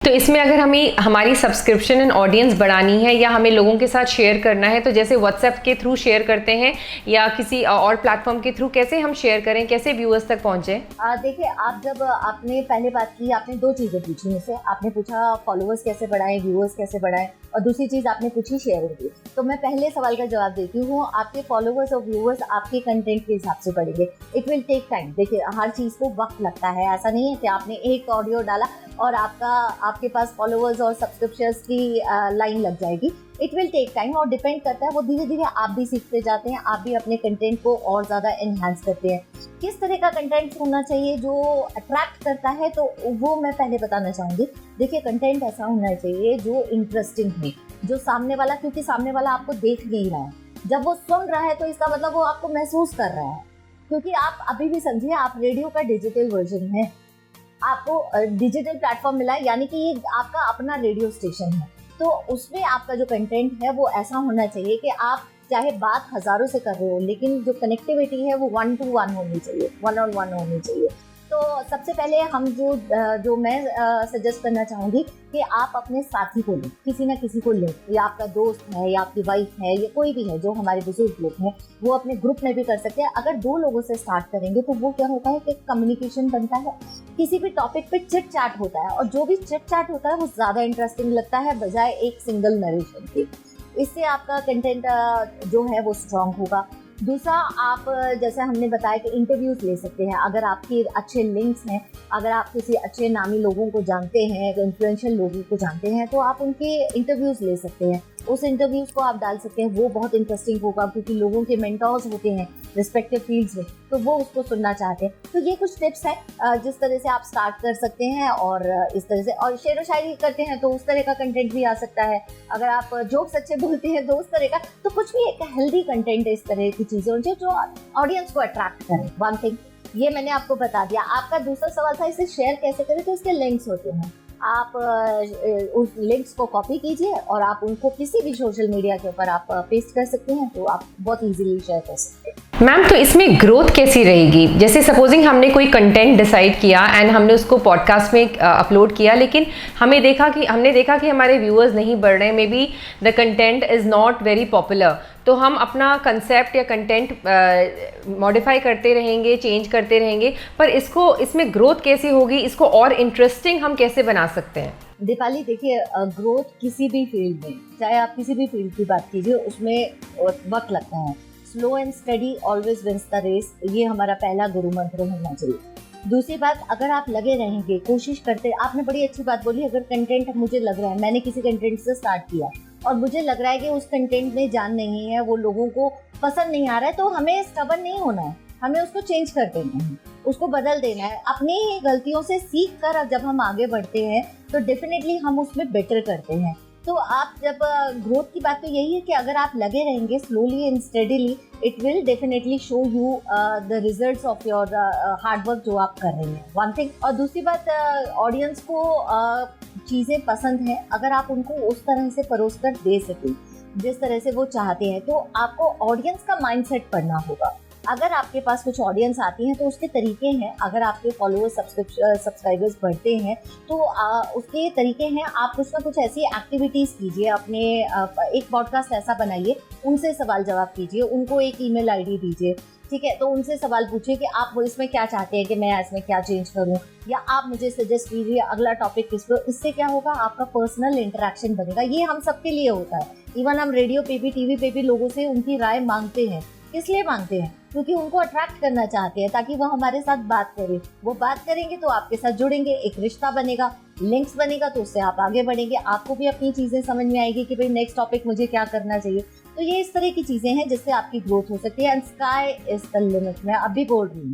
तो इसमें अगर हमें हमारी सब्सक्रिप्शन एंड ऑडियंस बढ़ानी है या हमें लोगों के साथ शेयर करना है, तो जैसे व्हाट्सएप के थ्रू शेयर करते हैं या किसी और प्लेटफॉर्म के थ्रू कैसे हम शेयर करें, कैसे व्यूअर्स तक पहुंचे? देखिए, आप जब आपने पहले बात की, आपने दो चीज़ें पूछी मुझसे। आपने पूछा फॉलोअर्स कैसे बढ़ाएं, व्यूअर्स कैसे बढ़ाएं, और दूसरी चीज़ आपने पूछी शेयरिंग की। तो मैं पहले सवाल का जवाब देती हूँ, आपके फॉलोअर्स और व्यूअर्स आपके कंटेंट के हिसाब से बढ़ेंगे। It will take time. देखिए, हर चीज़ को वक्त लगता है। ऐसा नहीं है कि आपने एक ऑडियो डाला और आपके पास फॉलोअर्स और सब्सक्रिप्शंस की लाइन लग जाएगी। इट विल टेक टाइम और डिपेंड करता है, वो धीरे धीरे आप भी सीखते जाते हैं, आप भी अपने कंटेंट को और ज़्यादा एनहांस करते हैं। किस तरह का कंटेंट होना चाहिए जो अट्रैक्ट करता है, तो वो मैं पहले बताना चाहूँगी। देखिए, कंटेंट ऐसा होना चाहिए जो इंटरेस्टिंग है, जो सामने वाला, क्योंकि सामने वाला आपको देख नहीं रहा है, जब वो सुन रहा है तो इसका मतलब वो आपको महसूस कर रहा है। क्योंकि आप अभी भी समझिए, आप रेडियो का डिजिटल वर्जन है, आपको डिजिटल प्लेटफॉर्म मिला है, यानी कि ये आपका अपना रेडियो स्टेशन है। तो उसमें आपका जो कंटेंट है वो ऐसा होना चाहिए कि आप चाहे बात हजारों से कर रहे हो, लेकिन जो कनेक्टिविटी है वो 1 to 1 होनी चाहिए, 1 on 1 होनी चाहिए। तो सबसे पहले हम जो मैं सजेस्ट करना चाहूँगी कि आप अपने साथी को लें, किसी ना किसी को लें, या आपका दोस्त है या आपकी वाइफ है या कोई भी है, जो हमारे बुजुर्ग लोग हैं, वो अपने ग्रुप में भी कर सकते हैं। अगर 2 लोगों से स्टार्ट करेंगे तो वो क्या होता है कि कम्युनिकेशन बनता है, किसी भी टॉपिक पे चिट चैट होता है, और जो भी चिट चैट होता है वो ज़्यादा इंटरेस्टिंग लगता है बजाय एक सिंगल नरेशन के। इससे आपका कंटेंट जो है वो स्ट्रांग होगा। दूसरा, आप जैसे हमने बताया कि इंटरव्यूज़ ले सकते हैं। अगर आपके अच्छे लिंक्स हैं, अगर आप किसी अच्छे नामी लोगों को जानते हैं, इन्फ्लुएंशियल लोगों को जानते हैं, तो आप उनके इंटरव्यूज़ ले सकते हैं। उस इंटरव्यूज़ को आप डाल सकते हैं, वो बहुत इंटरेस्टिंग होगा, क्योंकि लोगों के मेंटर्स होते हैं रिस्पेक्टिव फील्ड्स में, तो वो उसको सुनना चाहते हैं। तो ये कुछ टिप्स हैं जिस तरह से आप स्टार्ट कर सकते हैं, और इस तरह से, और शेर व शायरी करते हैं तो उस तरह का कंटेंट भी आ सकता है। अगर आप जोक्स अच्छे बोलते हैं तो उस तरह का, तो कुछ भी एक हेल्दी कंटेंट है, इस तरह की चीज़ें होनी चाहिए जो ऑडियंस को अट्रैक्ट करे। वन थिंग ये मैंने आपको बता दिया। आपका दूसरा सवाल था इसे शेयर कैसे करें, तो इसके लिंक्स होते हैं। आप उस लिंक्स को कॉपी कीजिए और आप उनको किसी भी सोशल मीडिया के ऊपर आप पेस्ट कर सकते हैं, तो आप बहुत इजीली शेयर कर सकते हैं। मैम, तो इसमें ग्रोथ कैसी रहेगी? जैसे सपोजिंग हमने कोई कंटेंट डिसाइड किया एंड हमने उसको पॉडकास्ट में अपलोड किया, लेकिन हमने देखा कि हमारे व्यूअर्स नहीं बढ़ रहे, may be the content is not very popular, तो हम अपना कंसेप्ट या कंटेंट मॉडिफाई करते रहेंगे, चेंज करते रहेंगे, पर इसमें ग्रोथ कैसी होगी, इसको और इंटरेस्टिंग हम कैसे बना सकते हैं? दीपाली, देखिए, ग्रोथ किसी भी फील्ड में, चाहे आप किसी भी फील्ड की बात कीजिए, उसमें वक्त लगता है। Slow and steady always wins the race, ये हमारा पहला गुरु मंत्र होना चाहिए। दूसरी बात, अगर आप लगे रहेंगे, कोशिश करते, आपने बड़ी अच्छी बात बोली, अगर कंटेंट मुझे लग रहा है, मैंने किसी कंटेंट से स्टार्ट किया और मुझे लग रहा है कि उस कंटेंट में जान नहीं है, वो लोगों को पसंद नहीं आ रहा है, तो हमें स्टबर्न नहीं होना है, हमें उसको चेंज कर देना है, उसको बदल देना है। अपनी ही गलतियों से सीख कर जब हम आगे बढ़ते हैं तो डेफिनेटली हम उसमें बेटर करते हैं। तो आप जब ग्रोथ की बात, तो यही है कि अगर आप लगे रहेंगे slowly and steadily, it will definitely show you the results of your hard work जो आप कर रहे हैं। One thing. और दूसरी बात, ऑडियंस को चीज़ें पसंद हैं, अगर आप उनको उस तरह से परोस कर दे सकें जिस तरह से वो चाहते हैं, तो आपको ऑडियंस का माइंडसेट पढ़ना होगा। अगर आपके पास कुछ ऑडियंस आती है तो उसके तरीके हैं, अगर आपके फॉलोअर्स सब्सक्राइबर्स बढ़ते हैं तो उसके तरीके हैं, आप कुछ ना कुछ ऐसी एक्टिविटीज़ कीजिए, अपने एक पॉडकास्ट ऐसा बनाइए, उनसे सवाल जवाब कीजिए, उनको एक ईमेल आईडी दीजिए, ठीक है, तो उनसे सवाल पूछिए कि आप वो इसमें क्या चाहते हैं कि मैं इसमें क्या चेंज करूं, या आप मुझे सजेस्ट कीजिए अगला टॉपिक किस पर। इससे क्या होगा, आपका पर्सनल इंटरेक्शन बनेगा। ये हम सबके लिए होता है, इवन हम रेडियो पे भी, टीवी पे भी लोगों से उनकी राय मांगते हैं। किस लिए मांगते हैं? क्योंकि उनको अट्रैक्ट करना चाहते हैं, ताकि वो हमारे साथ बात करें। वो बात करेंगे तो आपके साथ जुड़ेंगे, एक रिश्ता बनेगा, लिंक्स बनेगा, तो उससे आप आगे बढ़ेंगे, आपको भी अपनी चीज़ें समझ में आएगी कि भाई नेक्स्ट टॉपिक मुझे क्या करना चाहिए। तो ये इस तरह की चीज़ें हैं जिससे आपकी ग्रोथ हो सकती है, and sky is the limit. मैं अभी बोल रही हूँ।